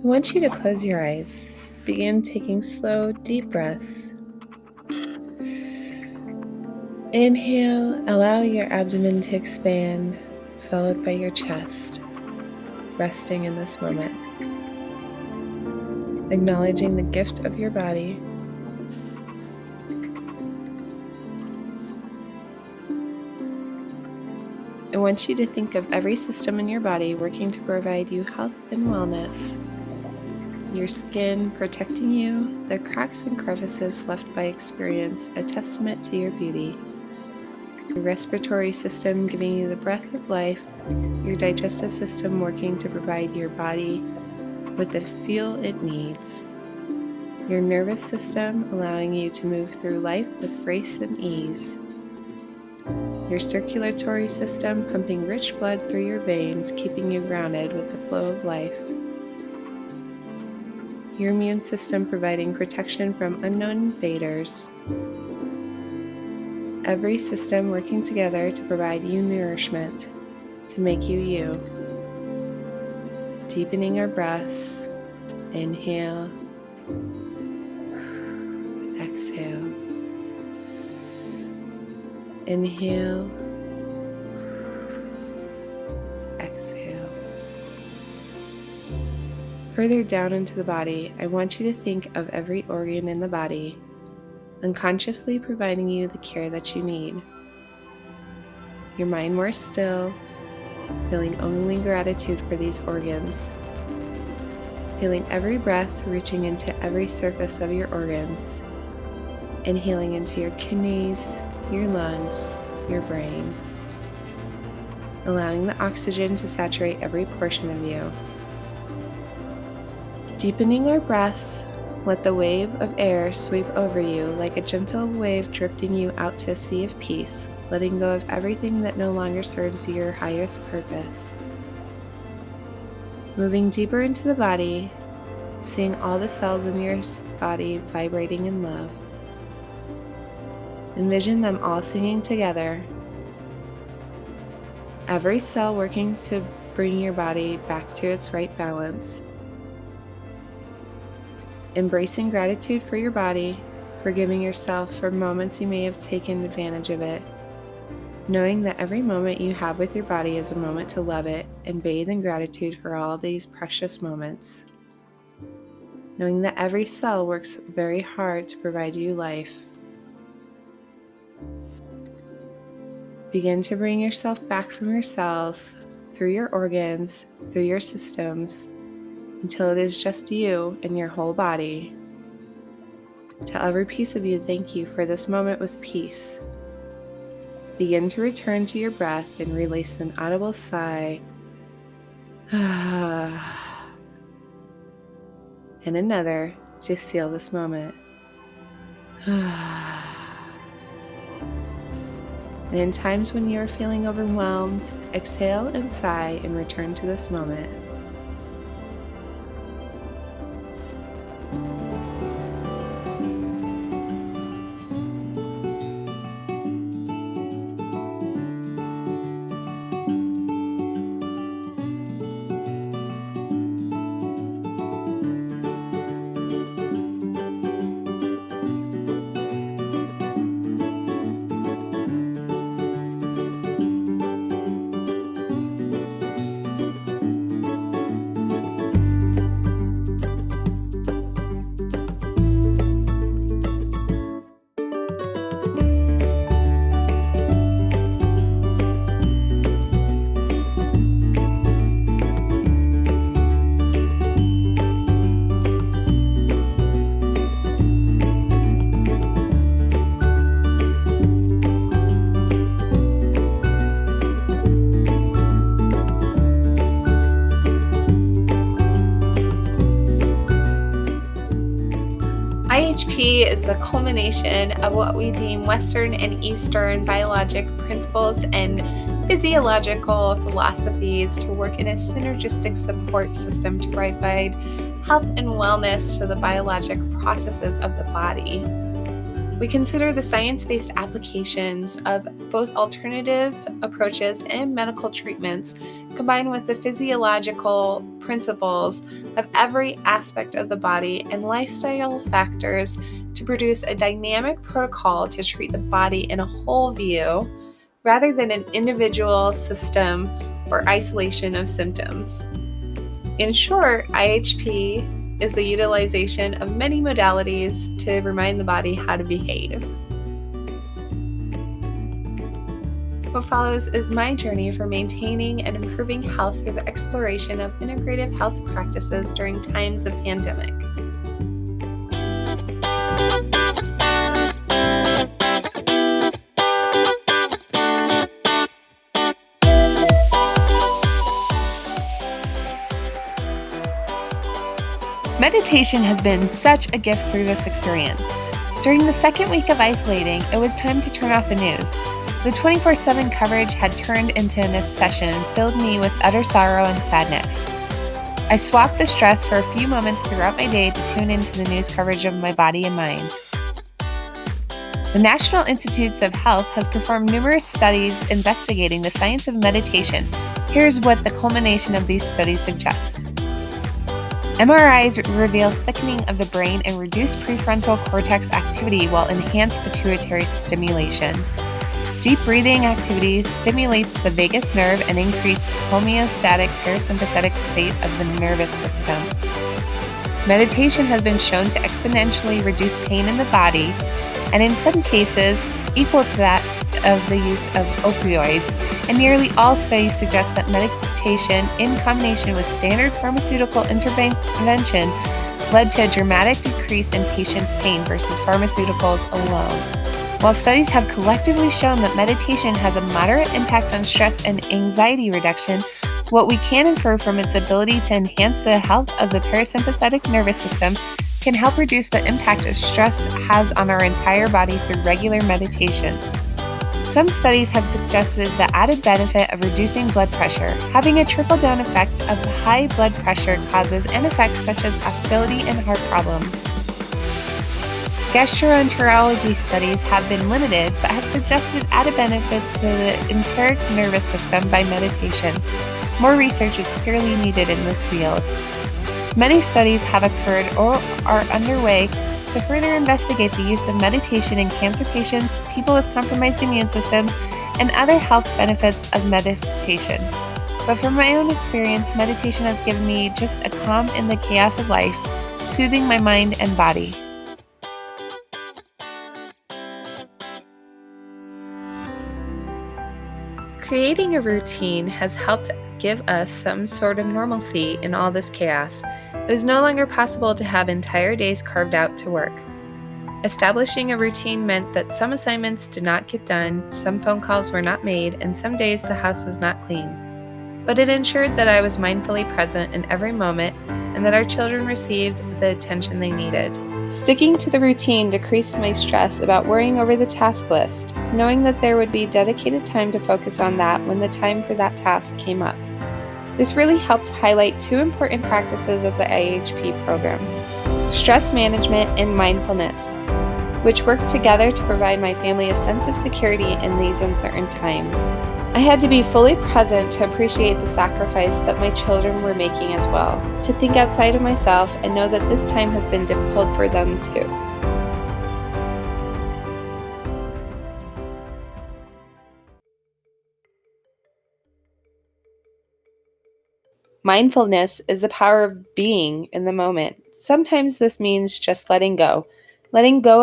want you to close your eyes. Begin taking slow, deep breaths. Inhale, allow your abdomen to expand, followed by your chest, resting in this moment. Acknowledging the gift of your body. I want you to think of every system in your body working to provide you health and wellness. Your skin protecting you, the cracks and crevices left by experience, a testament to your beauty. Your respiratory system giving you the breath of life, your digestive system working to provide your body with the fuel it needs. Your nervous system allowing you to move through life with grace and ease. Your circulatory system pumping rich blood through your veins, keeping you grounded with the flow of life. Your immune system providing protection from unknown invaders. Every system working together to provide you nourishment, to make you you. Deepening our breaths. Inhale. Exhale. Inhale. Exhale. Further down into the body, I want you to think of every organ in the body, unconsciously providing you the care that you need. Your mind more still, feeling only gratitude for these organs. Feeling every breath reaching into every surface of your organs. Inhaling into your kidneys, your lungs, your brain. Allowing the oxygen to saturate every portion of you. Deepening our breaths, let the wave of air sweep over you like a gentle wave drifting you out to a sea of peace, letting go of everything that no longer serves your highest purpose. Moving deeper into the body, seeing all the cells in your body vibrating in love. Envision them all singing together, every cell working to bring your body back to its right balance. Embracing gratitude for your body, forgiving yourself for moments you may have taken advantage of it, knowing that every moment you have with your body is a moment to love it and bathe in gratitude for all these precious moments. Knowing that every cell works very hard to provide you life. Begin to bring yourself back from your cells, through your organs, through your systems, until it is just you and your whole body. Tell every piece of you thank you for this moment with peace. Begin to return to your breath and release an audible sigh. And another to seal this moment. And in times when you are feeling overwhelmed, exhale and sigh and return to this moment. IHP is the culmination of what we deem Western and Eastern biologic principles and physiological philosophies to work in a synergistic support system to provide health and wellness to the biologic processes of the body. We consider the science-based applications of both alternative approaches and medical treatments combined with the physiological principles of every aspect of the body and lifestyle factors to produce a dynamic protocol to treat the body in a whole view rather than an individual system or isolation of symptoms. In short, IHP is the utilization of many modalities to remind the body how to behave. What follows is my journey for maintaining and improving health through the exploration of integrative health practices during times of pandemic. Meditation has been such a gift through this experience. During the second week of isolating, it was time to turn off the news. The 24/7 coverage had turned into an obsession and filled me with utter sorrow and sadness. I swapped the stress for a few moments throughout my day to tune into the news coverage of my body and mind. The National Institutes of Health has performed numerous studies investigating the science of meditation. Here's what the culmination of these studies suggests. MRIs reveal thickening of the brain and reduced prefrontal cortex activity while enhanced pituitary stimulation. Deep breathing activities stimulates the vagus nerve and increase homeostatic parasympathetic state of the nervous system. Meditation has been shown to exponentially reduce pain in the body, and in some cases, equal to that of the use of opioids, and nearly all studies suggest that meditation in combination with standard pharmaceutical intervention led to a dramatic decrease in patients' pain versus pharmaceuticals alone. While studies have collectively shown that meditation has a moderate impact on stress and anxiety reduction, what we can infer from its ability to enhance the health of the parasympathetic nervous system can help reduce the impact of stress has on our entire body through regular meditation. Some studies have suggested the added benefit of reducing blood pressure, having a trickle-down effect of the high blood pressure causes and effects such as hostility and heart problems. Gastroenterology studies have been limited but have suggested added benefits to the enteric nervous system by meditation. More research is clearly needed in this field. Many studies have occurred or are underway to further investigate the use of meditation in cancer patients, people with compromised immune systems, and other health benefits of meditation. But from my own experience, meditation has given me just a calm in the chaos of life, soothing my mind and body. Creating a routine has helped give us some sort of normalcy in all this chaos. It was no longer possible to have entire days carved out to work. Establishing a routine meant that some assignments did not get done, some phone calls were not made, and some days the house was not clean. But it ensured that I was mindfully present in every moment and that our children received the attention they needed. Sticking to the routine decreased my stress about worrying over the task list, knowing that there would be dedicated time to focus on that when the time for that task came up. This really helped highlight two important practices of the IHP program: stress management and mindfulness, which work together to provide my family a sense of security in these uncertain times. I had to be fully present to appreciate the sacrifice that my children were making as well, to think outside of myself and know that this time has been difficult for them too. Mindfulness is the power of being in the moment. Sometimes this means just letting go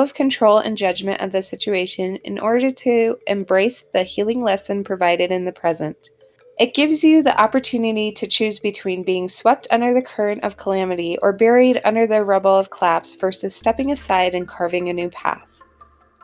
of control and judgment of the situation in order to embrace the healing lesson provided in the present. It gives you the opportunity to choose between being swept under the current of calamity or buried under the rubble of collapse versus stepping aside and carving a new path.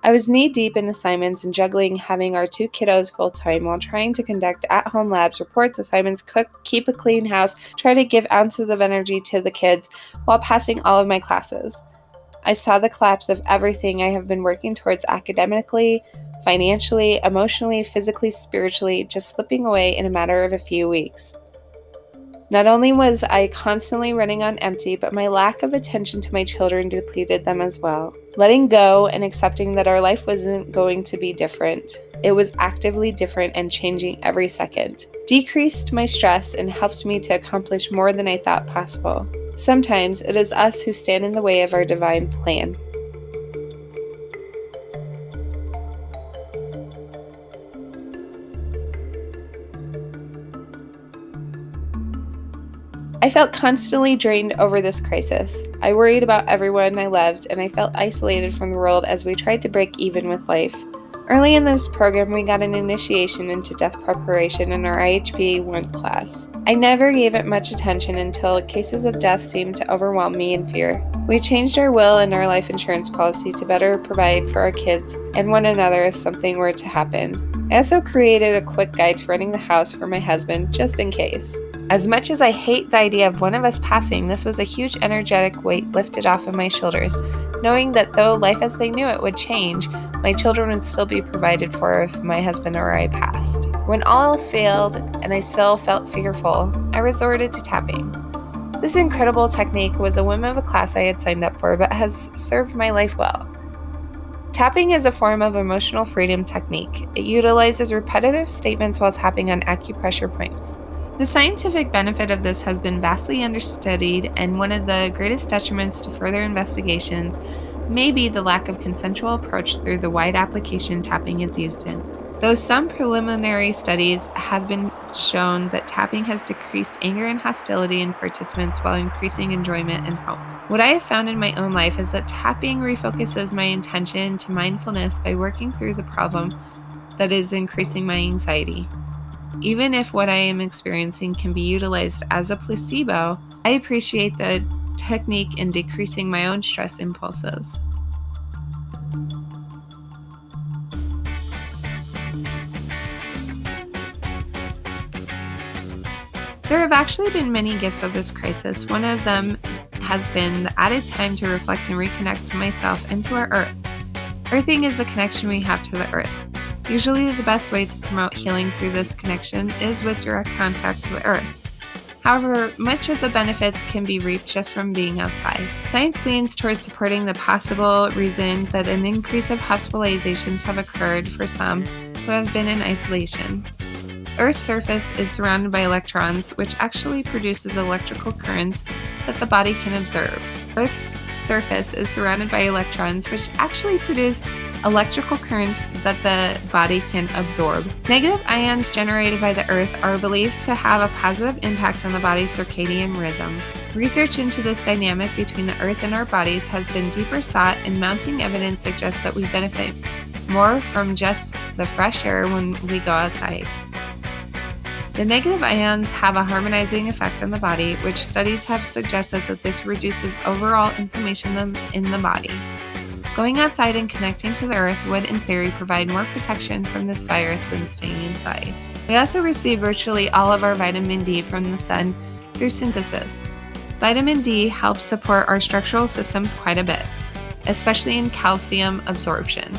I was knee-deep in assignments and juggling having our two kiddos full-time while trying to conduct at-home labs, reports, assignments, cook, keep a clean house, try to give ounces of energy to the kids while passing all of my classes. I saw the collapse of everything I have been working towards academically, financially, emotionally, physically, spiritually, just slipping away in a matter of a few weeks. Not only was I constantly running on empty, but my lack of attention to my children depleted them as well. letting go and accepting that our life wasn't going to be different. It was actively different and changing every second. Decreased my stress and helped me to accomplish more than I thought possible. Sometimes it is us who stand in the way of our divine plan. I felt constantly drained over this crisis. I worried about everyone I loved, and I felt isolated from the world as we tried to break even with life. Early in this program, we got an initiation into death preparation in our IHP I class. I never gave it much attention until cases of death seemed to overwhelm me in fear. We changed our will and our life insurance policy to better provide for our kids and one another if something were to happen. I also created a quick guide to renting the house for my husband, just in case. As much as I hate the idea of one of us passing, this was a huge energetic weight lifted off of my shoulders, knowing that though life as they knew it would change, my children would still be provided for if my husband or I passed. When all else failed and I still felt fearful, I resorted to tapping. This incredible technique was a whim of a class I had signed up for, but has served my life well. Tapping is a form of emotional freedom technique. It utilizes repetitive statements while tapping on acupressure points. The scientific benefit of this has been vastly understudied, and one of the greatest detriments to further investigations may be the lack of consensual approach through the wide application tapping is used in. Though some preliminary studies have been shown that tapping has decreased anger and hostility in participants while increasing enjoyment and hope. What I have found in my own life is that tapping refocuses my intention to mindfulness by working through the problem that is increasing my anxiety. Even if what I am experiencing can be utilized as a placebo, I appreciate the technique in decreasing my own stress impulses. There have actually been many gifts of this crisis. One of them has been the added time to reflect and reconnect to myself and to our earth. Earthing is the connection we have to the earth. Usually the best way to promote healing through this connection is with direct contact to the earth. However, much of the benefits can be reaped just from being outside. Science leans towards supporting the possible reason that an increase of hospitalizations have occurred for some who have been in isolation. Earth's surface is surrounded by electrons, which actually produces electrical currents that the body can observe. Earth's surface is surrounded by electrons, which actually produce electrical currents that the body can absorb. Negative ions generated by the Earth are believed to have a positive impact on the body's circadian rhythm. Research into this dynamic between the Earth and our bodies has been deeper sought, and mounting evidence suggests that we benefit more from just the fresh air when we go outside. The negative ions have a harmonizing effect on the body, which studies have suggested that this reduces overall inflammation in the body. Going outside and connecting to the earth would, in theory, provide more protection from this virus than staying inside. We also receive virtually all of our vitamin D from the sun through synthesis. Vitamin D helps support our structural systems quite a bit, especially in calcium absorption.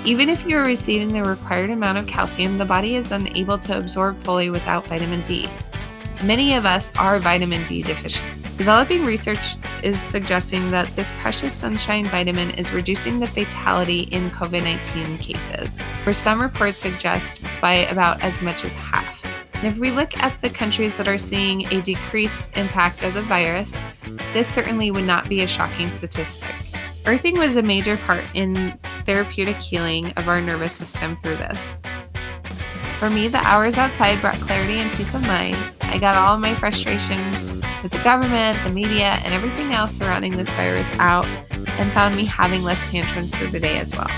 Even if you are receiving the required amount of calcium, the body is unable to absorb fully without vitamin D. Many of us are vitamin D deficient. Developing research is suggesting that this precious sunshine vitamin is reducing the fatality in COVID-19 cases, where some reports suggest by about as much as half. And if we look at the countries that are seeing a decreased impact of the virus, this certainly would not be a shocking statistic. Earthing was a major part in therapeutic healing of our nervous system through this. For me, the hours outside brought clarity and peace of mind. I got all of my frustration with the government, the media, and everything else surrounding this virus out, and found me having less tantrums through the day as well.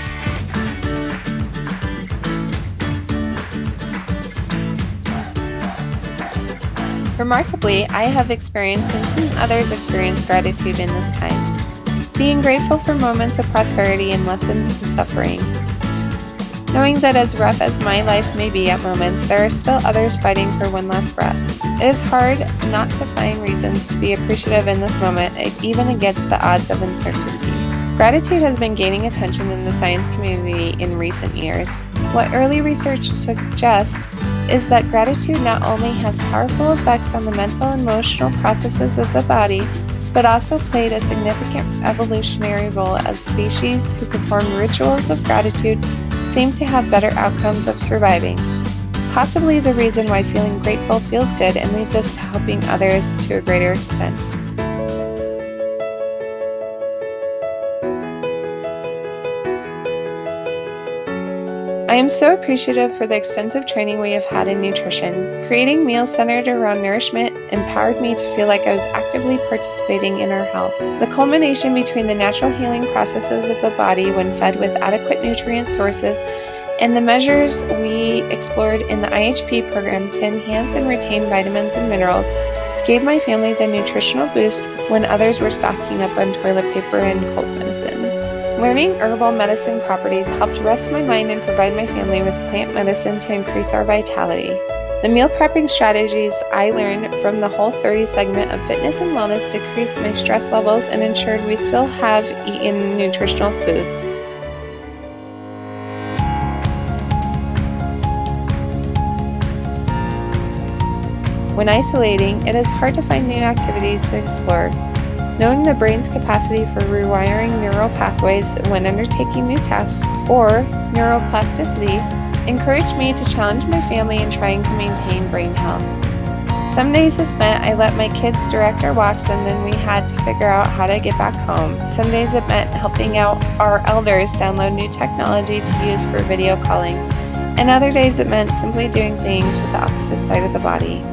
Remarkably, I have experienced and seen others experience gratitude in this time. Being grateful for moments of prosperity and lessons in suffering. Knowing that as rough as my life may be at moments, there are still others fighting for one last breath. It is hard not to find reasons to be appreciative in this moment, even against the odds of uncertainty. Gratitude has been gaining attention in the science community in recent years. What early research suggests is that gratitude not only has powerful effects on the mental and emotional processes of the body, but also played a significant evolutionary role as species who performed rituals of gratitude seem to have better outcomes of surviving. Possibly the reason why feeling grateful feels good and leads us to helping others to a greater extent. I am so appreciative for the extensive training we have had in nutrition. Creating meals centered around nourishment empowered me to feel like I was actively participating in our health. The culmination between the natural healing processes of the body when fed with adequate nutrient sources and the measures we explored in the IHP program to enhance and retain vitamins and minerals gave my family the nutritional boost when others were stocking up on toilet paper and cold medicines. Learning herbal medicine properties helped rest my mind and provide my family with plant medicine to increase our vitality. The meal prepping strategies I learned from the Whole30 segment of fitness and wellness decreased my stress levels and ensured we still have eaten nutritional foods. When isolating, it is hard to find new activities to explore. Knowing the brain's capacity for rewiring neural pathways when undertaking new tasks, or neuroplasticity, encouraged me to challenge my family in trying to maintain brain health. Some days this meant I let my kids direct our walks and then we had to figure out how to get back home. Some days it meant helping out our elders download new technology to use for video calling, and other days it meant simply doing things with the opposite side of the body.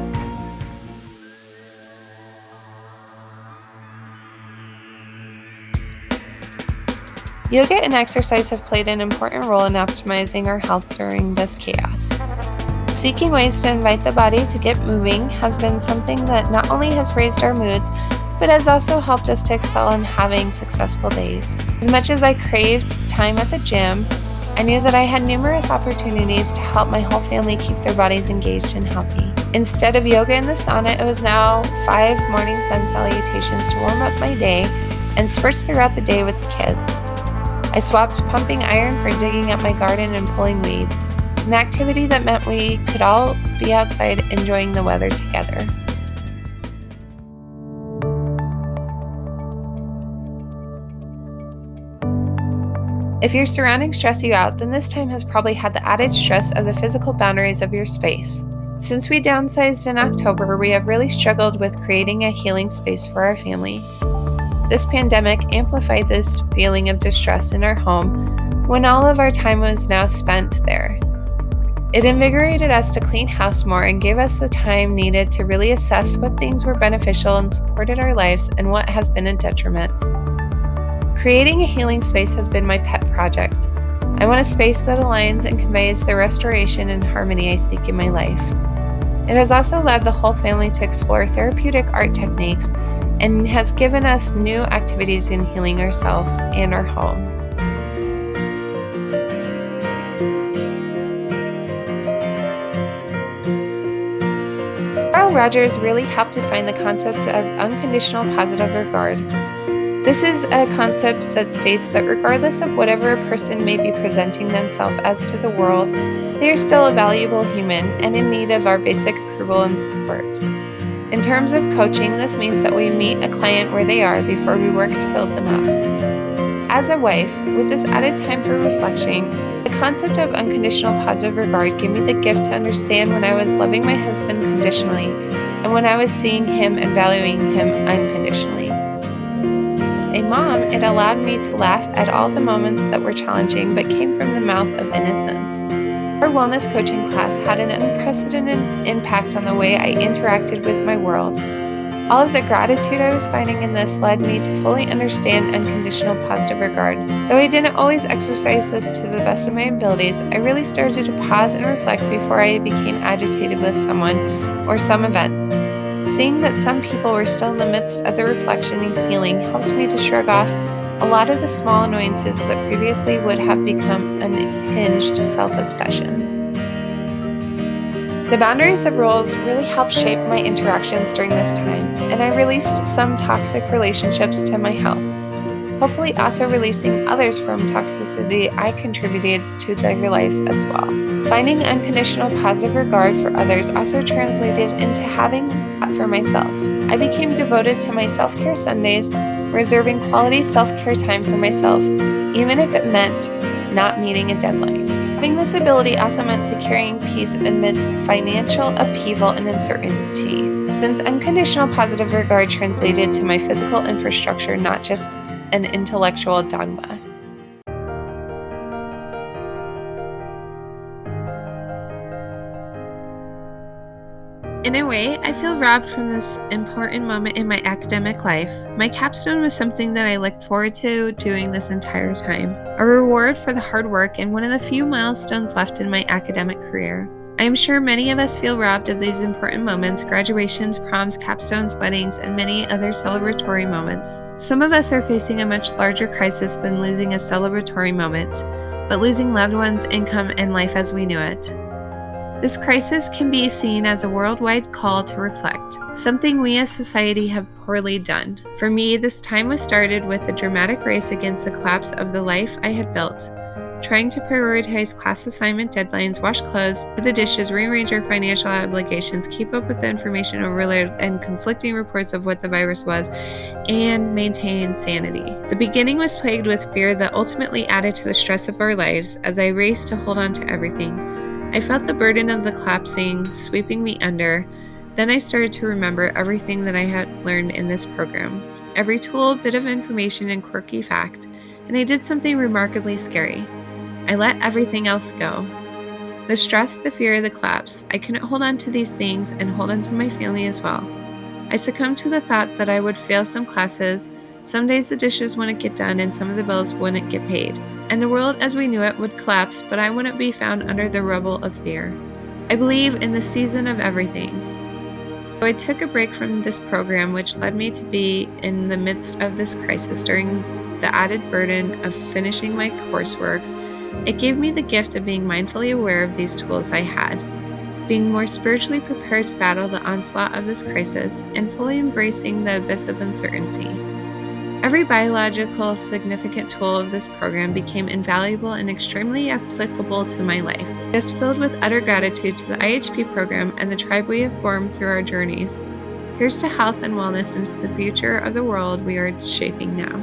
Yoga and exercise have played an important role in optimizing our health during this chaos. Seeking ways to invite the body to get moving has been something that not only has raised our moods, but has also helped us to excel in having successful days. As much as I craved time at the gym, I knew that I had numerous opportunities to help my whole family keep their bodies engaged and healthy. Instead of yoga in the sauna, it was now 5 morning sun salutations to warm up my day and spurts throughout the day with the kids. I swapped pumping iron for digging up my garden and pulling weeds, an activity that meant we could all be outside enjoying the weather together. If your surroundings stress you out, then this time has probably had the added stress of the physical boundaries of your space. Since we downsized in October, we have really struggled with creating a healing space for our family. This pandemic amplified this feeling of distress in our home when all of our time was now spent there. It invigorated us to clean house more and gave us the time needed to really assess what things were beneficial and supported our lives and what has been a detriment. Creating a healing space has been my pet project. I want a space that aligns and conveys the restoration and harmony I seek in my life. It has also led the whole family to explore therapeutic art techniques and has given us new activities in healing ourselves and our home. Carl Rogers really helped define the concept of unconditional positive regard. This is a concept that states that regardless of whatever a person may be presenting themselves as to the world, they are still a valuable human and in need of our basic approval and support. In terms of coaching, this means that we meet a client where they are before we work to build them up. As a wife, with this added time for reflection, the concept of unconditional positive regard gave me the gift to understand when I was loving my husband conditionally and when I was seeing him and valuing him unconditionally. As a mom, it allowed me to laugh at all the moments that were challenging but came from the mouth of innocence. Our wellness coaching class had an unprecedented impact on the way I interacted with my world. All of the gratitude I was finding in this led me to fully understand unconditional positive regard. Though I didn't always exercise this to the best of my abilities, I really started to pause and reflect before I became agitated with someone or some event. Seeing that some people were still in the midst of the reflection and healing helped me to shrug off a lot of the small annoyances that previously would have become unhinged self-obsessions. The boundaries of roles really helped shape my interactions during this time, and I released some toxic relationships to my health. hopefully also releasing others from toxicity I contributed to their lives as well. Finding unconditional positive regard for others also translated into having that for myself. I became devoted to my self-care Sundays, reserving quality self-care time for myself, even if it meant not meeting a deadline. Having this ability also meant securing peace amidst financial upheaval and uncertainty, since unconditional positive regard translated to my physical infrastructure, not just an intellectual dogma. In a way, I feel robbed from this important moment in my academic life. My capstone was something that I looked forward to doing this entire time, a reward for the hard work and one of the few milestones left in my academic career. I am sure many of us feel robbed of these important moments: graduations, proms, capstones, weddings, and many other celebratory moments. Some of us are facing a much larger crisis than losing a celebratory moment, but losing loved ones, income, and life as we knew it. This crisis can be seen as a worldwide call to reflect, something we as society have poorly done. For me, this time was started with a dramatic race against the collapse of the life I had built, trying to prioritize class assignment deadlines, wash clothes, do the dishes, rearrange our financial obligations, keep up with the information overload and conflicting reports of what the virus was, and maintain sanity. The beginning was plagued with fear that ultimately added to the stress of our lives as I raced to hold on to everything. I felt the burden of the collapsing sweeping me under. Then I started to remember everything that I had learned in this program, every tool, bit of information, and quirky fact, and I did something remarkably scary. I let everything else go. The stress, the fear, the collapse. I couldn't hold on to these things and hold on to my family as well. I succumbed to the thought that I would fail some classes, some days the dishes wouldn't get done and some of the bills wouldn't get paid, and the world as we knew it would collapse, but I wouldn't be found under the rubble of fear. I believe in the season of everything. So I took a break from this program, which led me to be in the midst of this crisis during the added burden of finishing my coursework. It gave me the gift of being mindfully aware of these tools I had, being more spiritually prepared to battle the onslaught of this crisis, and fully embracing the abyss of uncertainty. Every biological significant tool of this program became invaluable and extremely applicable to my life. Just filled with utter gratitude to the IHP program and the tribe we have formed through our journeys. Here's to health and wellness into the future of the world we are shaping now.